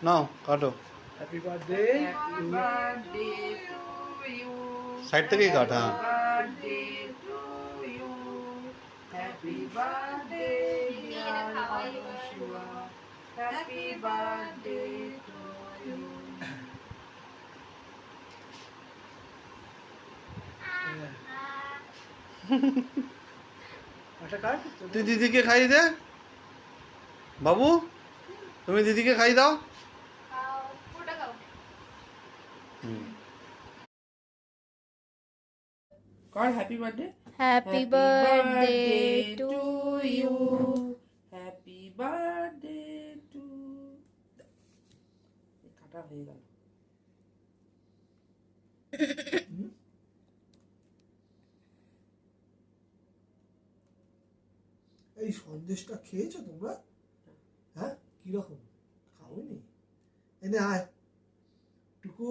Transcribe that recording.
নাও কাটো। Happy birthday Happy birthday to you. Side থেকেই কাট। Happy হ্যাঁ birthday to you. Happy birthday dear Anushka. Happy birthday to you. আচ্ছা কাট তুই দিদিকে খাইয়ে দে বাবু, তুমি দিদিকে খাই দাও। God, happy birthday. Happy birthday to you. Happy birthday to কাটা হয়ে গেল। এই সন্দেশটা খেয়েছো তোমরা? হ্যাঁ কিরকম? খাওনি? এনে আয় টুকু।